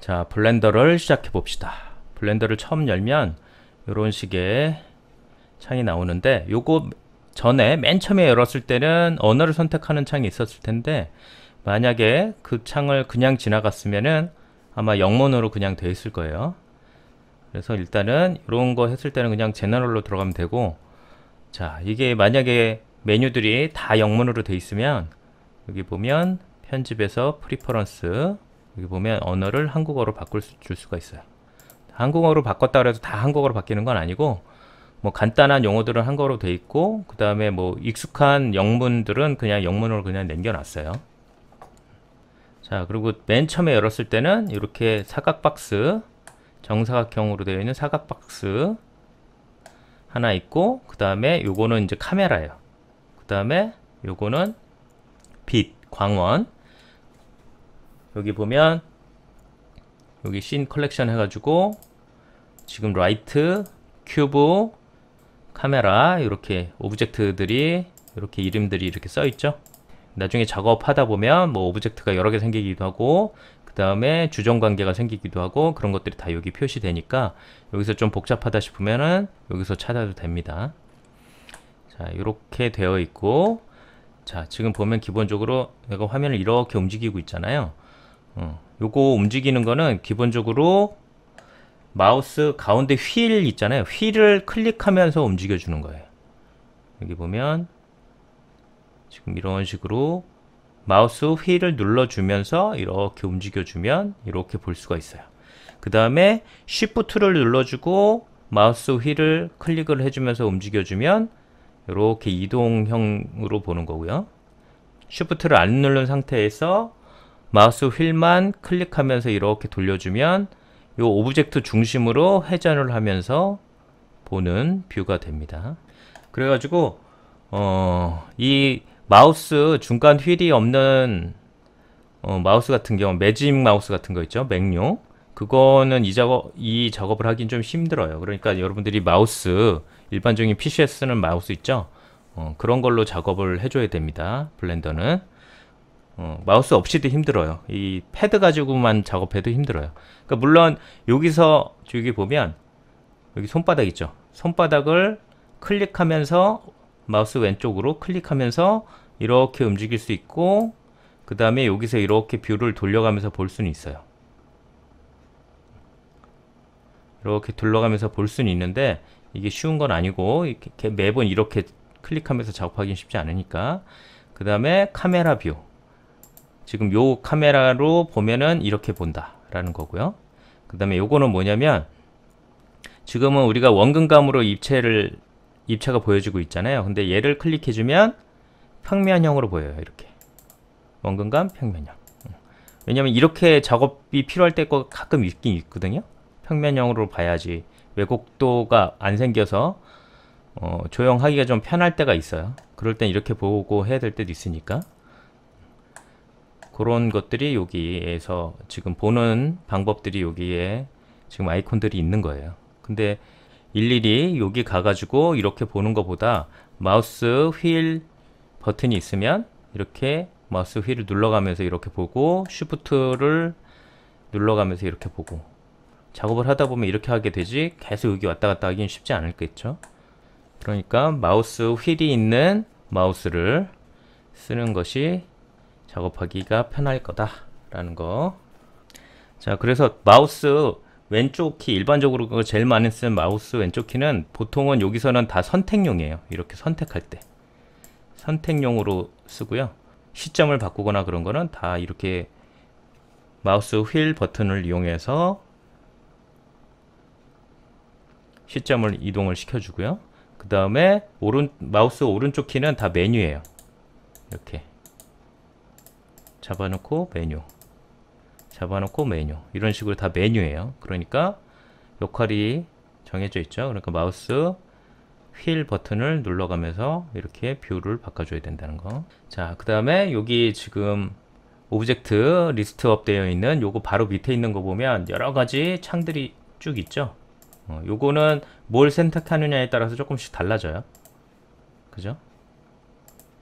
자, 블렌더를 시작해 봅시다. 블렌더를 처음 열면 이런 식의 창이 나오는데, 요거 전에 맨 처음에 열었을 때는 언어를 선택하는 창이 있었을 텐데, 만약에 그 창을 그냥 지나갔으면은 아마 영문으로 그냥 되어 있을 거예요. 그래서 일단은 이런 거 했을 때는 그냥 제너럴로 들어가면 되고, 자, 이게 만약에 메뉴들이 다 영문으로 되어 있으면 여기 보면 편집에서 프리퍼런스, 여기 보면 언어를 한국어로 줄 수가 있어요. 한국어로 바꿨다 그래서 다 한국어로 바뀌는 건 아니고, 뭐 간단한 용어들은 한국어로 돼 있고, 그 다음에 뭐 익숙한 영문들은 그냥 영문으로 그냥 남겨놨어요. 자, 그리고 맨 처음에 열었을 때는 이렇게 사각 박스, 정사각형으로 되어 있는 사각 박스 하나 있고, 그 다음에 요거는 이제 카메라예요. 그 다음에 요거는 빛, 광원. 여기 보면 여기 씬 컬렉션 해가지고 지금 라이트, 큐브, 카메라 이렇게 오브젝트들이 이렇게 이름들이 이렇게 써 있죠. 나중에 작업하다 보면 뭐 오브젝트가 여러 개 생기기도 하고, 그 다음에 주정 관계가 생기기도 하고, 그런 것들이 다 여기 표시되니까 여기서 좀 복잡하다 싶으면은 여기서 찾아도 됩니다. 자, 이렇게 되어 있고, 자, 지금 보면 기본적으로 내가 화면을 이렇게 움직이고 있잖아요. 요거 움직이는 거는 기본적으로 마우스 가운데 휠 있잖아요. 휠을 클릭하면서 움직여 주는 거예요. 여기 보면 지금 이런 식으로 마우스 휠을 눌러주면서 이렇게 움직여주면 이렇게 볼 수가 있어요. 그 다음에 Shift를 눌러주고 마우스 휠을 클릭을 해주면서 움직여주면 이렇게 이동형으로 보는 거고요. Shift를 안 누른 상태에서 마우스 휠만 클릭하면서 이렇게 돌려주면 이 오브젝트 중심으로 회전을 하면서 보는 뷰가 됩니다. 그래가지고 이 마우스 중간 휠이 없는 마우스 같은 경우, 매직 마우스 같은 거 있죠, 맥용. 그거는 이 작업을 하긴 좀 힘들어요. 그러니까 여러분들이 마우스, 일반적인 PC에 쓰는 마우스 있죠, 그런 걸로 작업을 해줘야 됩니다. 블렌더는 마우스 없이도 힘들어요. 이 패드 가지고만 작업해도 힘들어요. 그러니까 물론 여기서 여기 보면 여기 손바닥 있죠. 손바닥을 클릭하면서 마우스 왼쪽으로 클릭하면서 이렇게 움직일 수 있고, 그 다음에 여기서 이렇게 뷰를 돌려가면서 볼 수는 있어요. 이렇게 돌려가면서 볼 수는 있는데 이게 쉬운 건 아니고, 이렇게 매번 이렇게 클릭하면서 작업하기는 쉽지 않으니까. 그 다음에 카메라 뷰, 지금 요 카메라로 보면은 이렇게 본다 라는 거고요. 그 다음에 요거는 뭐냐면, 지금은 우리가 원근감으로 입체가 보여지고 있잖아요. 근데 얘를 클릭해주면 평면형으로 보여요. 이렇게 원근감, 평면형. 왜냐면 이렇게 작업이 필요할 때가 가끔 있긴 있거든요. 평면형으로 봐야지 왜곡도가 안 생겨서 조형하기가 좀 편할 때가 있어요. 그럴 땐 이렇게 보고 해야 될 때도 있으니까, 그런 것들이 여기에서 지금 보는 방법들이 여기에 지금 아이콘들이 있는 거예요. 근데 일일이 여기 가가지고 이렇게 보는 것보다 마우스 휠 버튼이 있으면 이렇게 마우스 휠을 눌러가면서 이렇게 보고, 쉬프트를 눌러가면서 이렇게 보고 작업을 하다 보면 이렇게 하게 되지, 계속 여기 왔다 갔다 하기는 쉽지 않을겠죠. 그러니까 마우스 휠이 있는 마우스를 쓰는 것이 작업하기가 편할 거다라는 거. 자, 그래서 마우스 왼쪽 키, 일반적으로 제일 많이 쓰는 마우스 왼쪽 키는 보통은 여기서는 다 선택용이에요. 이렇게 선택할 때 선택용으로 쓰고요. 시점을 바꾸거나 그런 거는 다 이렇게 마우스 휠 버튼을 이용해서 시점을 이동을 시켜주고요. 그 다음에 마우스 오른쪽 키는 다 메뉴예요. 이렇게 잡아놓고 메뉴, 잡아놓고 메뉴, 이런 식으로 다 메뉴예요. 그러니까 역할이 정해져 있죠. 그러니까 마우스 휠 버튼을 눌러가면서 이렇게 뷰를 바꿔줘야 된다는 거. 자, 그 다음에 여기 지금 오브젝트 리스트업 되어 있는 요거 바로 밑에 있는 거 보면 여러 가지 창들이 쭉 있죠. 요거는 뭘 선택하느냐에 따라서 조금씩 달라져요. 그죠?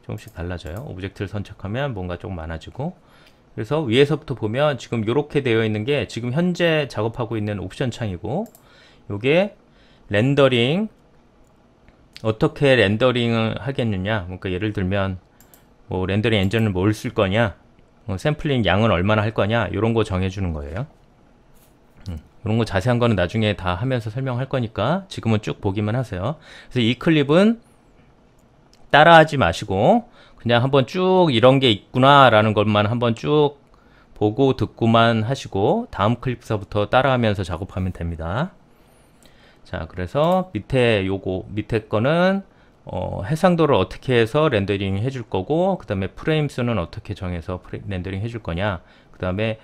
조금씩 달라져요. 오브젝트를 선택하면 뭔가 조금 많아지고, 그래서 위에서부터 보면 지금 이렇게 되어 있는 게 지금 현재 작업하고 있는 옵션 창이고, 요게 렌더링, 어떻게 렌더링을 하겠느냐. 그러니까 예를 들면 뭐 렌더링 엔진을 뭘 쓸 거냐, 샘플링 양은 얼마나 할 거냐, 이런 거 정해주는 거예요. 이런 거 자세한 거는 나중에 다 하면서 설명할 거니까 지금은 쭉 보기만 하세요. 그래서 이 클립은 따라하지 마시고 그냥 한번 쭉 이런 게 있구나 라는 것만 한번 쭉 보고 듣고만 하시고 다음 클립서부터 따라하면서 작업하면 됩니다. 자, 그래서 밑에 요거 밑에 거는 해상도를 어떻게 해서 렌더링 해줄 거고, 그 다음에 프레임 수는 어떻게 정해서 렌더링 해줄 거냐, 그 다음에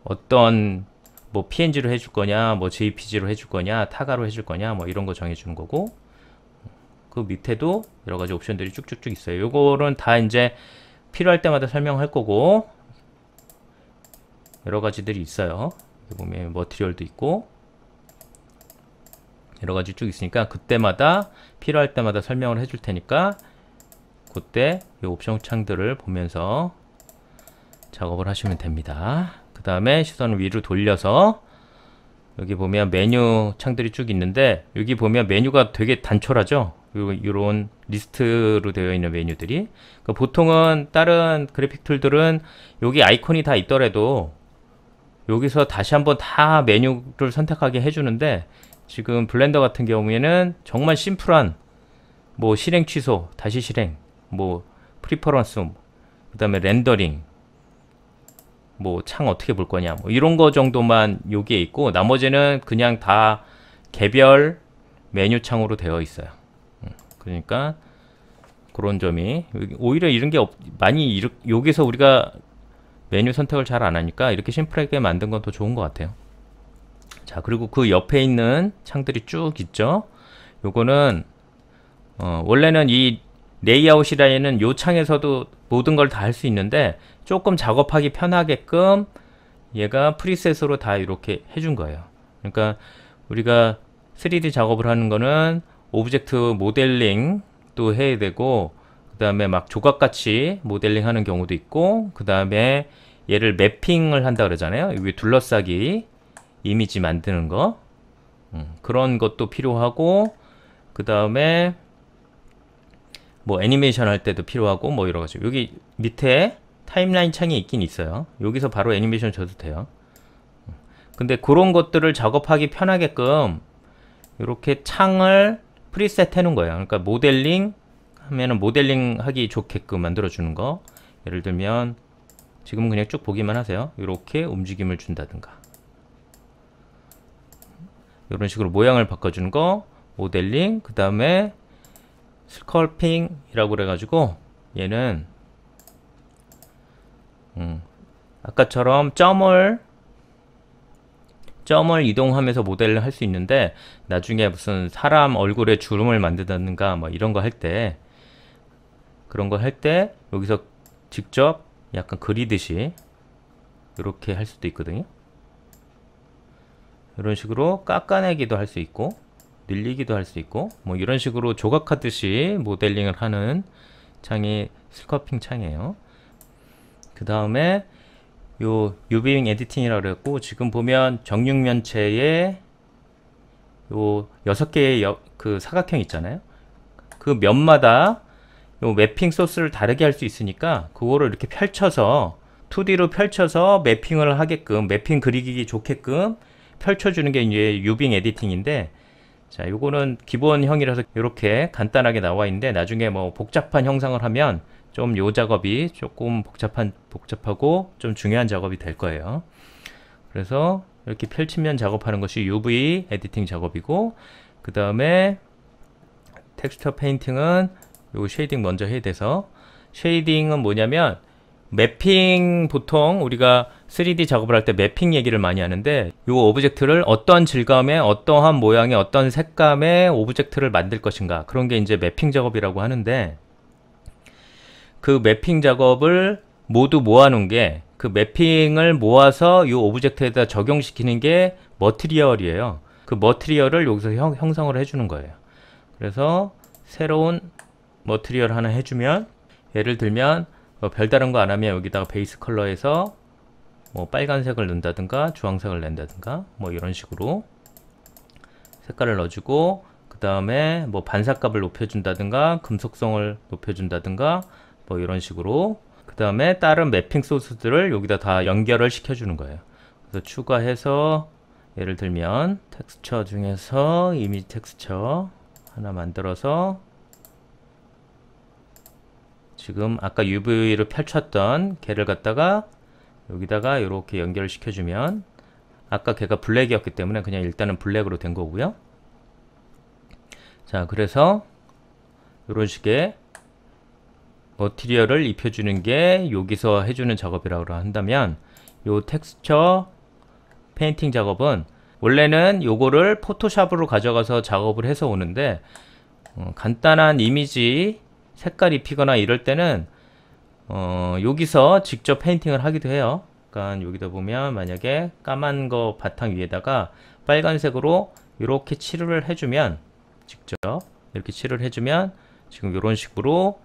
어떤 뭐 PNG로 해줄 거냐, 뭐 JPG로 해줄 거냐, 타가로 해줄 거냐, 뭐 이런 거 정해주는 거고, 그 밑에도 여러 가지 옵션들이 쭉쭉쭉 있어요. 요거는 다 이제 필요할 때마다 설명할 거고, 여러 가지들이 있어요. 여기 보면 머티리얼도 있고 여러 가지 쭉 있으니까 그때마다 필요할 때마다 설명을 해줄 테니까 그때 이 옵션 창들을 보면서 작업을 하시면 됩니다. 그 다음에 시선을 위로 돌려서 여기 보면 메뉴 창들이 쭉 있는데, 여기 보면 메뉴가 되게 단촐하죠. 이런 리스트로 되어 있는 메뉴들이, 그러니까 보통은 다른 그래픽 툴들은 여기 아이콘이 다 있더라도 여기서 다시 한번 다 메뉴를 선택하게 해주는데, 지금 블렌더 같은 경우에는 정말 심플한 뭐 실행 취소, 다시 실행, 뭐 프리퍼런스, 그 다음에 렌더링, 뭐 창 어떻게 볼 거냐, 뭐 이런 거 정도만 여기에 있고 나머지는 그냥 다 개별 메뉴 창으로 되어 있어요. 그러니까 그런 점이 오히려 이런 게 많이 여기서 우리가 메뉴 선택을 잘 안 하니까 이렇게 심플하게 만든 건 더 좋은 것 같아요. 자, 그리고 그 옆에 있는 창들이 쭉 있죠. 요거는 원래는 이 레이아웃이라는 요 창에서도 모든 걸 다 할 수 있는데 조금 작업하기 편하게끔 얘가 프리셋으로 다 이렇게 해준 거예요. 그러니까 우리가 3D 작업을 하는 거는 오브젝트 모델링도 해야 되고, 그 다음에 막 조각같이 모델링 하는 경우도 있고, 그 다음에 얘를 매핑을 한다 그러잖아요. 여기 둘러싸기 이미지 만드는 거, 그런 것도 필요하고, 그 다음에 뭐 애니메이션 할 때도 필요하고, 뭐 여러 가지. 여기 밑에 타임라인 창이 있긴 있어요. 여기서 바로 애니메이션 줘도 돼요. 근데 그런 것들을 작업하기 편하게끔 이렇게 창을 프리셋 해놓은 거예요. 그러니까 모델링 하면은 모델링 하기 좋게끔 만들어 주는 거. 예를 들면 지금은 그냥 쭉 보기만 하세요. 이렇게 움직임을 준다든가, 이런 식으로 모양을 바꿔주는 거, 모델링. 그 다음에 스컬핑이라고 그래가지고 얘는 아까처럼 점을 이동하면서 모델을 할 수 있는데, 나중에 무슨 사람 얼굴에 주름을 만든다든가 뭐 이런 거 할 때, 그런 거 할 때 여기서 직접 약간 그리듯이 이렇게 할 수도 있거든요. 이런 식으로 깎아내기도 할 수 있고 늘리기도 할 수 있고, 뭐 이런 식으로 조각하듯이 모델링을 하는 창이 스컬핑 창이에요. 그 다음에 요 유비잉 에디팅이라고 그랬고, 지금 보면 정육면체에 요 6개의 그 사각형 있잖아요. 그 면마다 요 매핑 소스를 다르게 할 수 있으니까 그거를 이렇게 펼쳐서 2D로 펼쳐서 매핑을 하게끔, 매핑 그리기 좋게끔 펼쳐주는 게 이제 유빙 에디팅인데, 자, 요거는 기본형이라서 이렇게 간단하게 나와 있는데, 나중에 뭐 복잡한 형상을 하면 좀 요 작업이 조금 복잡하고 좀 중요한 작업이 될 거예요. 그래서 이렇게 펼치면 작업하는 것이 UV 에디팅 작업이고, 그 다음에 텍스처 페인팅은 요 쉐이딩 먼저 해야 돼서, 쉐이딩은 뭐냐면 매핑, 보통 우리가 3D 작업을 할 때 매핑 얘기를 많이 하는데, 요 오브젝트를 어떤 질감의 어떠한 모양의 어떤 색감의 오브젝트를 만들 것인가, 그런 게 이제 매핑 작업이라고 하는데, 그 매핑 작업을 모두 모아놓은 게, 그 매핑을 모아서 이 오브젝트에다 적용시키는 게 머티리얼이에요. 그 머티리얼을 여기서 형성을 해주는 거예요. 그래서 새로운 머티리얼 하나 해주면, 예를 들면 별다른 거 안 하면 여기다가 베이스 컬러에서 뭐 빨간색을 넣는다든가 주황색을 낸다든가 뭐 이런 식으로 색깔을 넣어주고, 그 다음에 뭐 반사값을 높여준다든가 금속성을 높여준다든가 뭐 이런 식으로, 그 다음에 다른 매핑 소스들을 여기다 다 연결을 시켜주는 거예요. 그래서 추가해서 예를 들면 텍스처 중에서 이미지 텍스처 하나 만들어서 지금 아까 UV를 펼쳤던 걔를 갖다가 여기다가 이렇게 연결을 시켜주면, 아까 걔가 블랙이었기 때문에 그냥 일단은 블랙으로 된 거고요. 자, 그래서 이런 식의 머티리얼을 입혀주는 게 여기서 해주는 작업이라고 한다면, 요 텍스처 페인팅 작업은 원래는 요거를 포토샵으로 가져가서 작업을 해서 오는데, 간단한 이미지 색깔 입히거나 이럴 때는 여기서 직접 페인팅을 하기도 해요. 그러니까 여기다 보면 만약에 까만 거 바탕 위에다가 빨간색으로 이렇게 칠을 해주면, 직접 이렇게 칠을 해주면 지금 이런 식으로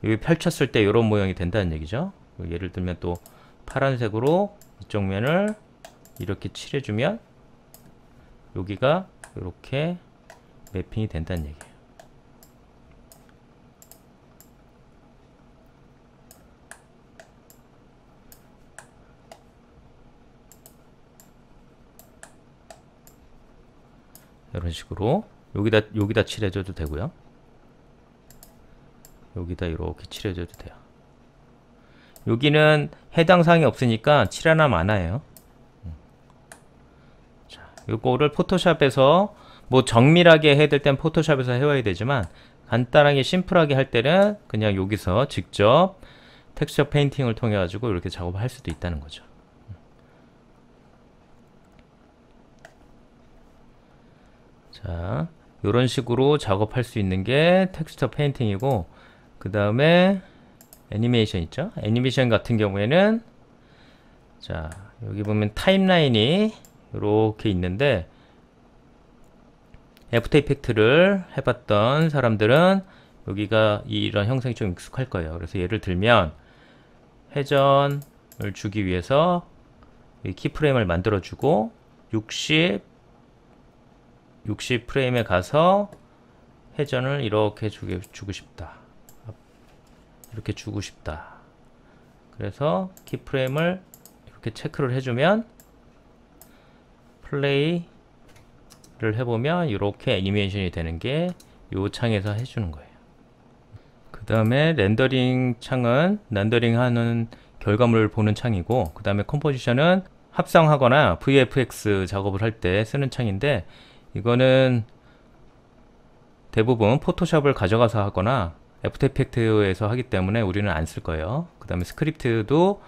여기 펼쳤을 때 이런 모양이 된다는 얘기죠. 예를 들면 또 파란색으로 이쪽 면을 이렇게 칠해주면 여기가 이렇게 매핑이 된다는 얘기예요. 이런 식으로 여기다 칠해줘도 되고요. 여기다 이렇게 칠해줘도 돼요. 여기는 해당 사항이 없으니까 칠 하나 많아요. 자, 요거를 포토샵에서 뭐 정밀하게 해야 될 땐 포토샵에서 해와야 되지만, 간단하게 심플하게 할 때는 그냥 여기서 직접 텍스처 페인팅을 통해 가지고 이렇게 작업을 할 수도 있다는 거죠. 자, 이런 식으로 작업할 수 있는 게 텍스처 페인팅이고, 그 다음에 애니메이션 있죠? 애니메이션 같은 경우에는, 자, 여기 보면 타임라인이 이렇게 있는데, 애프터 이펙트를 해봤던 사람들은 여기가 이런 형상이 좀 익숙할 거예요. 그래서 예를 들면 회전을 주기 위해서 이 키프레임을 만들어주고 60 프레임에 가서 회전을 이렇게 주고 싶다. 이렇게 주고 싶다. 그래서 키프레임을 이렇게 체크를 해주면 플레이를 해보면 이렇게 애니메이션이 되는 게 이 창에서 해주는 거예요. 그 다음에 렌더링 창은 렌더링하는 결과물을 보는 창이고, 그 다음에 컴포지션은 합성하거나 VFX 작업을 할 때 쓰는 창인데, 이거는 대부분 포토샵을 가져가서 하거나 애프터 이펙트에서 하기 때문에 우리는 안 쓸 거예요. 그 다음에 스크립트도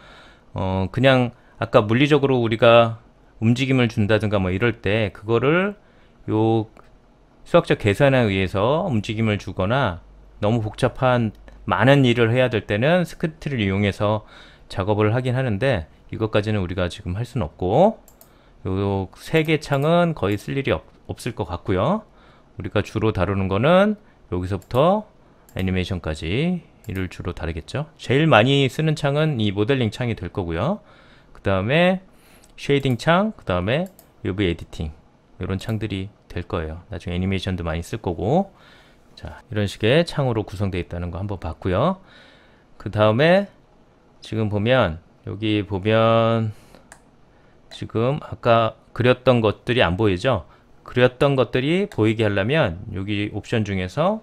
그냥 아까 물리적으로 우리가 움직임을 준다든가 뭐 이럴 때 그거를 요 수학적 계산에 의해서 움직임을 주거나 너무 복잡한 많은 일을 해야 될 때는 스크립트를 이용해서 작업을 하긴 하는데, 이것까지는 우리가 지금 할 수는 없고, 요 세 개 창은 거의 쓸 일이 없을 것 같고요. 우리가 주로 다루는 거는 여기서부터 애니메이션까지 이를 주로 다루겠죠. 제일 많이 쓰는 창은 이 모델링 창이 될 거고요. 그 다음에 쉐이딩 창, 그 다음에 UV 에디팅, 이런 창들이 될 거예요. 나중에 애니메이션도 많이 쓸 거고. 자, 이런 식의 창으로 구성되어 있다는 거 한번 봤고요. 그 다음에 지금 보면 여기 보면 지금 아까 그렸던 것들이 안 보이죠? 그렸던 것들이 보이게 하려면 여기 옵션 중에서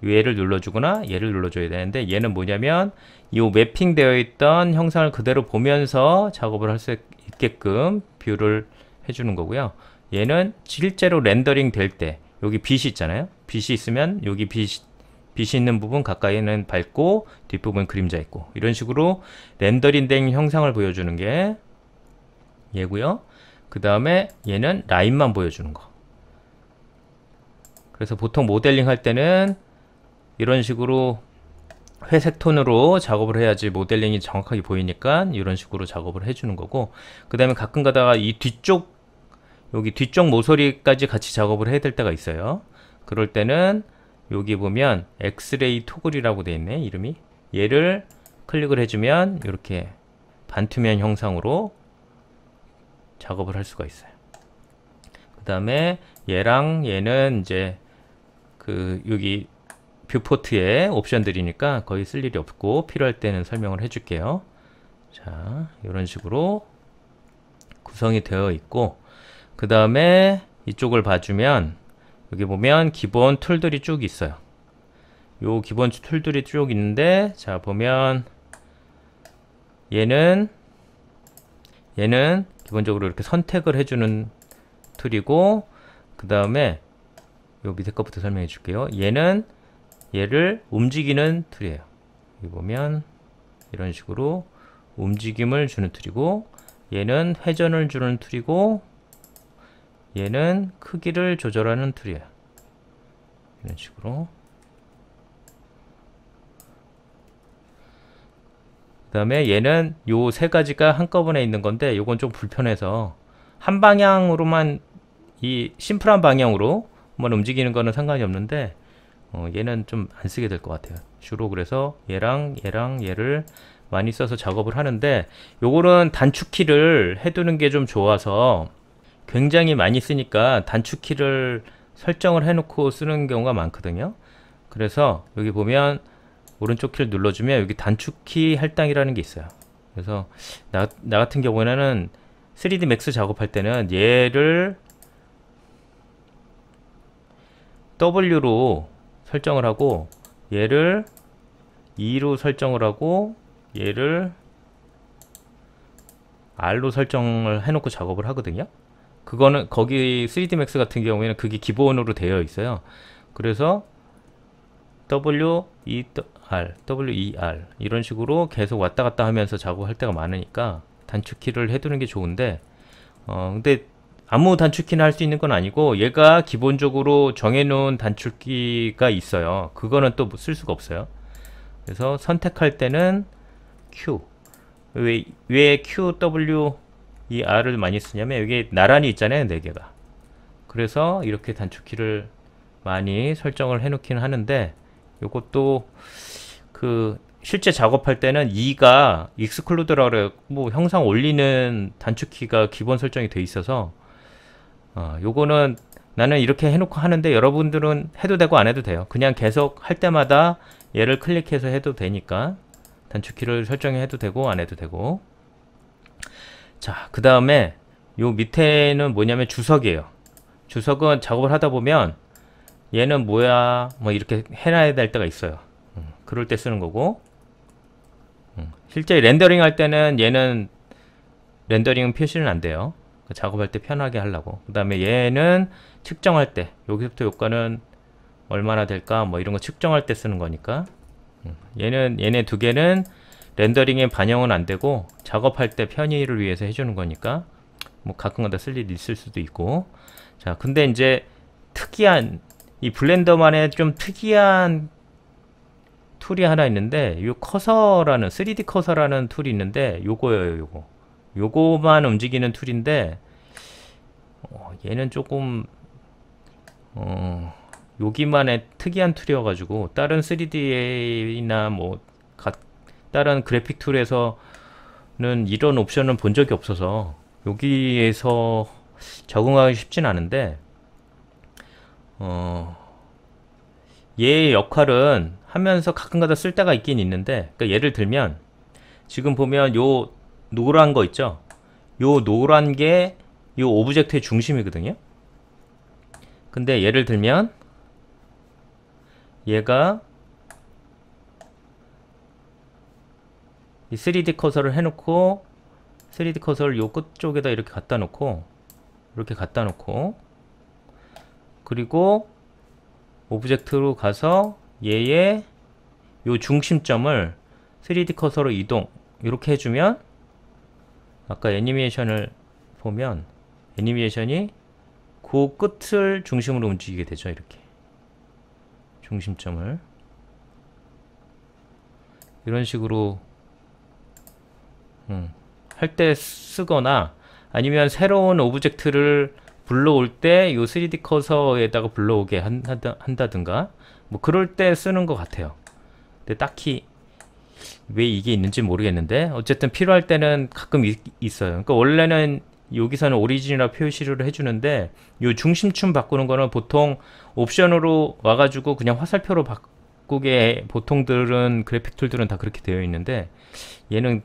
얘를 눌러주거나 얘를 눌러줘야 되는데, 얘는 뭐냐면 이 매핑되어 있던 형상을 그대로 보면서 작업을 할 수 있게끔 뷰를 해주는 거고요. 얘는 실제로 렌더링 될 때 여기 빛이 있잖아요. 빛이 있으면 여기 빛이 있는 부분 가까이는 밝고 뒷부분 그림자 있고, 이런 식으로 렌더링 된 형상을 보여주는 게 얘고요. 그 다음에 얘는 라인만 보여주는 거. 그래서 보통 모델링 할 때는 이런 식으로 회색 톤으로 작업을 해야지 모델링이 정확하게 보이니까 이런 식으로 작업을 해주는 거고, 그 다음에 가끔 가다가 이 여기 뒤쪽 모서리까지 같이 작업을 해야 될 때가 있어요. 그럴 때는 여기 보면 엑스레이 토글이라고 되어 있네, 이름이. 얘를 클릭을 해주면 이렇게 반투명 형상으로 작업을 할 수가 있어요. 그 다음에 얘랑 얘는 이제 그 여기 뷰포트에 옵션들이니까 거의 쓸 일이 없고 필요할 때는 설명을 해줄게요. 자, 이런 식으로 구성이 되어 있고, 그 다음에 이쪽을 봐주면 여기 보면 기본 툴들이 쭉 있어요. 요 기본 툴들이 쭉 있는데, 자 보면 얘는 기본적으로 이렇게 선택을 해주는 툴이고, 그 다음에 요 밑에 것부터 설명해 줄게요. 얘는 얘를 움직이는 툴이에요. 여기 보면 이런 식으로 움직임을 주는 툴이고, 얘는 회전을 주는 툴이고, 얘는 크기를 조절하는 툴이에요. 이런 식으로. 그 다음에 얘는 요 세 가지가 한꺼번에 있는 건데, 요건 좀 불편해서 한 방향으로만, 이 심플한 방향으로 한번 움직이는 거는 상관이 없는데, 얘는 좀 안 쓰게 될 것 같아요. 주로 그래서 얘랑 얘를 많이 써서 작업을 하는데, 요거는 단축키를 해두는 게 좀 좋아서 굉장히 많이 쓰니까 단축키를 설정을 해놓고 쓰는 경우가 많거든요. 그래서 여기 보면 오른쪽 키를 눌러주면 여기 단축키 할당이라는 게 있어요. 그래서 나 같은 경우에는 3D Max 작업할 때는 얘를 W로 설정을 하고, 얘를 E로 설정을 하고, 얘를 R로 설정을 해놓고 작업을 하거든요. 그거는 거기 3D Max 같은 경우에는 그게 기본으로 되어 있어요. 그래서 W, E, R, W, E, R 이런 식으로 계속 왔다 갔다 하면서 작업할 때가 많으니까 단축키를 해두는 게 좋은데, 근데 아무 단축키나 할 수 있는 건 아니고, 얘가 기본적으로 정해놓은 단축키가 있어요. 그거는 또 쓸 수가 없어요. 그래서 선택할 때는 Q. 왜 Q, W, E, R을 많이 쓰냐면 여기 나란히 있잖아요, 4개가. 그래서 이렇게 단축키를 많이 설정을 해놓기는 하는데, 요것도 그 실제 작업할 때는 E가 exclude라고 그래요. 뭐 형상 올리는 단축키가 기본 설정이 돼 있어서, 요거는 나는 이렇게 해놓고 하는데 여러분들은 해도 되고 안 해도 돼요. 그냥 계속 할 때마다 얘를 클릭해서 해도 되니까 단축키를 설정해 해도 되고 안 해도 되고. 자, 그 다음에 요 밑에는 뭐냐면 주석이에요. 주석은 작업을 하다 보면 얘는 뭐야 뭐 이렇게 해놔야 될 때가 있어요. 그럴 때 쓰는 거고, 실제 렌더링 할 때는 얘는 렌더링 표시는 안 돼요. 작업할 때 편하게 하려고. 그 다음에 얘는 측정할 때, 여기서부터 여기까지는 얼마나 될까 뭐 이런 거 측정할 때 쓰는 거니까. 얘네 두 개는 렌더링에 반영은 안 되고 작업할 때 편의를 위해서 해주는 거니까 뭐 가끔가다 쓸 일이 있을 수도 있고. 자, 근데 이제 특이한 이 블렌더만의 좀 특이한 툴이 하나 있는데, 요 커서라는 3D 커서라는 툴이 있는데, 요거예요. 요거만 움직이는 툴인데, 얘는 조금 여기만의 특이한 툴이어가지고 다른 3D나 뭐 다른 그래픽 툴에서는 이런 옵션은 본 적이 없어서 여기에서 적응하기 쉽진 않은데, 얘의 역할은 하면서 가끔가다 쓸 때가 있긴 있는데, 그러니까 예를 들면 지금 보면 요 노란 거 있죠? 요 노란 게 요 오브젝트의 중심이거든요. 근데 예를 들면 얘가 이 3D 커서를 해놓고 3D 커서를 요 끝쪽에다 이렇게 갖다 놓고 그리고 오브젝트로 가서 얘의 요 중심점을 3D 커서로 이동 이렇게 해주면, 아까 애니메이션을 보면 애니메이션이 그 끝을 중심으로 움직이게 되죠. 이렇게 중심점을 이런 식으로 할 때 쓰거나, 아니면 새로운 오브젝트를 불러올 때 요 3D 커서에다가 불러오게 한다든가 뭐 그럴 때 쓰는 것 같아요. 근데 딱히 왜 이게 있는지 모르겠는데 어쨌든 필요할 때는 가끔 있어요. 그러니까 원래는 여기서는 오리진이라 표시를 해주는데 요 중심춤 바꾸는 거는 보통 옵션으로 와가지고 그냥 화살표로 바꾸게 보통들은 그래픽 툴들은 다 그렇게 되어 있는데 얘는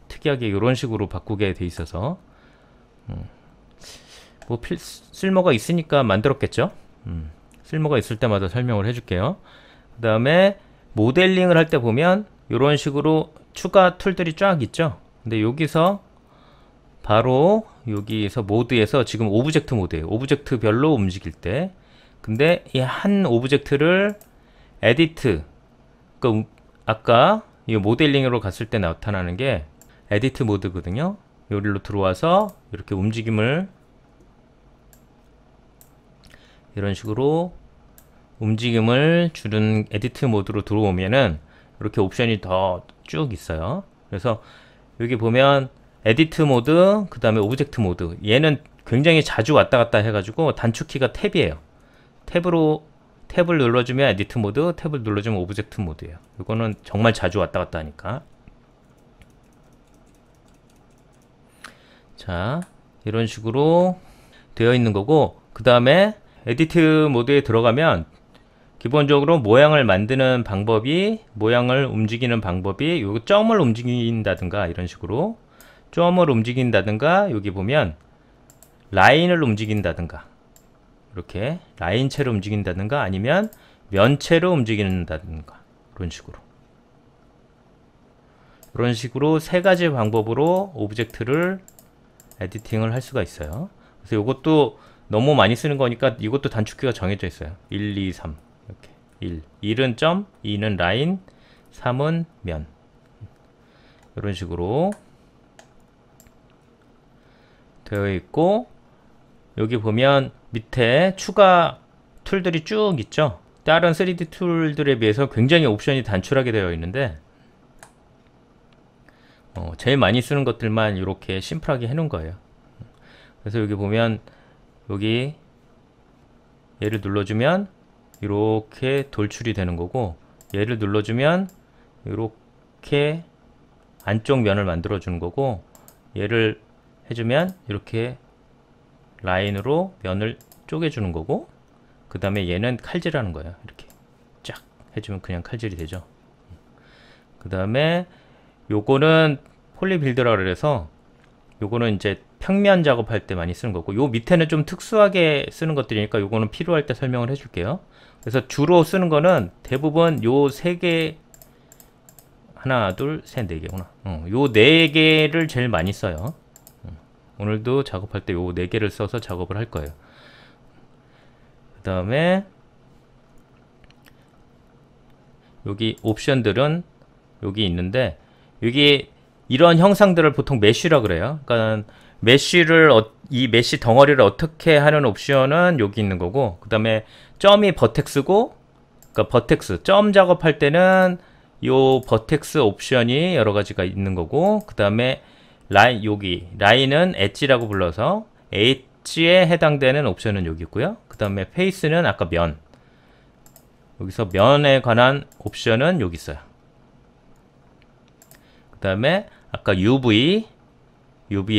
특이하게 이런 식으로 바꾸게 돼 있어서 뭐 쓸모가 있으니까 만들었겠죠. 쓸모가 있을 때마다 설명을 해줄게요. 그 다음에 모델링을 할 때 보면 이런 식으로 추가 툴들이 쫙 있죠. 근데 여기서 바로 여기서 모드에서 지금 오브젝트 모드예요. 오브젝트별로 움직일 때. 근데 이 한 오브젝트를 에디트, 그러니까 아까 이 모델링으로 갔을 때 나타나는 게 에디트 모드거든요. 여기로 들어와서 이렇게 움직임을 이런 식으로 움직임을 주는 에디트 모드로 들어오면은 이렇게 옵션이 더 쭉 있어요. 그래서 여기 보면 에디트 모드, 그 다음에 오브젝트 모드. 얘는 굉장히 자주 왔다 갔다 해가지고 단축키가 탭이에요. 탭을 눌러주면 에디트 모드, 탭을 눌러주면 오브젝트 모드예요. 이거는 정말 자주 왔다 갔다 하니까. 자, 이런 식으로 되어 있는 거고, 그 다음에 에디트 모드에 들어가면 기본적으로 모양을 만드는 방법이, 모양을 움직이는 방법이 요 점을 움직인다든가 이런 식으로 점을 움직인다든가, 여기 보면 라인을 움직인다든가, 이렇게 라인체로 움직인다든가, 아니면 면체로 움직인다든가, 이런 식으로 세 가지 방법으로 오브젝트를 에디팅을 할 수가 있어요. 그래서 이것도 너무 많이 쓰는 거니까 이것도 단축키가 정해져 있어요. 1, 2, 3 이렇게 1은 점, 2는 라인, 3은 면. 이런 식으로 되어 있고, 여기 보면 밑에 추가 툴들이 쭉 있죠. 다른 3D 툴들에 비해서 굉장히 옵션이 단출하게 되어 있는데 제일 많이 쓰는 것들만 이렇게 심플하게 해놓은 거예요. 그래서 여기 보면 여기 얘를 눌러주면 이렇게 돌출이 되는 거고, 얘를 눌러주면 이렇게 안쪽 면을 만들어 주는 거고, 얘를 해주면 이렇게 라인으로 면을 쪼개주는 거고, 그 다음에 얘는 칼질하는 거예요. 이렇게 쫙 해주면 그냥 칼질이 되죠. 그 다음에 요거는 폴리빌드라 그래서 요거는 이제 평면 작업할 때 많이 쓰는 거고, 요 밑에는 좀 특수하게 쓰는 것들이니까 요거는 필요할 때 설명을 해줄게요. 그래서 주로 쓰는 거는 대부분 요 세 개, 하나, 둘, 셋, 네 개구나. 요 네 개를 제일 많이 써요. 오늘도 작업할 때 요 네 개를 써서 작업을 할 거예요. 그 다음에 여기 옵션들은 여기 있는데, 여기 이런 형상들을 보통 메쉬라 그래요. 그러니까 메쉬를 이 메쉬 덩어리를 어떻게 하는 옵션은 여기 있는 거고, 그 다음에 점이 버텍스고, 그러니까 버텍스 점 작업할 때는 요 버텍스 옵션이 여러 가지가 있는 거고, 그 다음에 라인, 여기 라인은 엣지라고 불러서 엣지에 해당되는 옵션은 여기 있고요. 그 다음에 페이스는 아까 면, 여기서 면에 관한 옵션은 여기 있어요. 그 다음에 아까 UV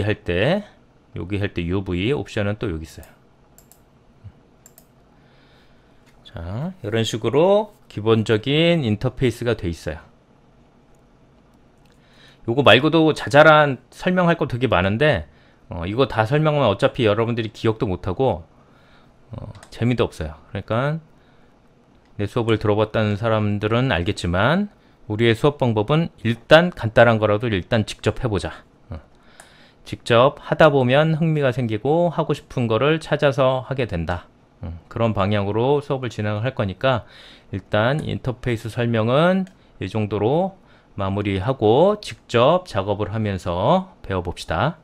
할 때, 여기 할 때 UV 옵션은 또 여기 있어요. 자, 이런 식으로 기본적인 인터페이스가 돼 있어요. 요거 말고도 자잘한 설명할 거 되게 많은데 이거 다 설명하면 어차피 여러분들이 기억도 못하고 재미도 없어요. 그러니까 내 수업을 들어봤다는 사람들은 알겠지만, 우리의 수업 방법은 일단 간단한 거라도 일단 직접 해보자. 직접 하다 보면 흥미가 생기고 하고 싶은 거를 찾아서 하게 된다. 그런 방향으로 수업을 진행할 거니까 일단 인터페이스 설명은 이 정도로 마무리하고 직접 작업을 하면서 배워봅시다.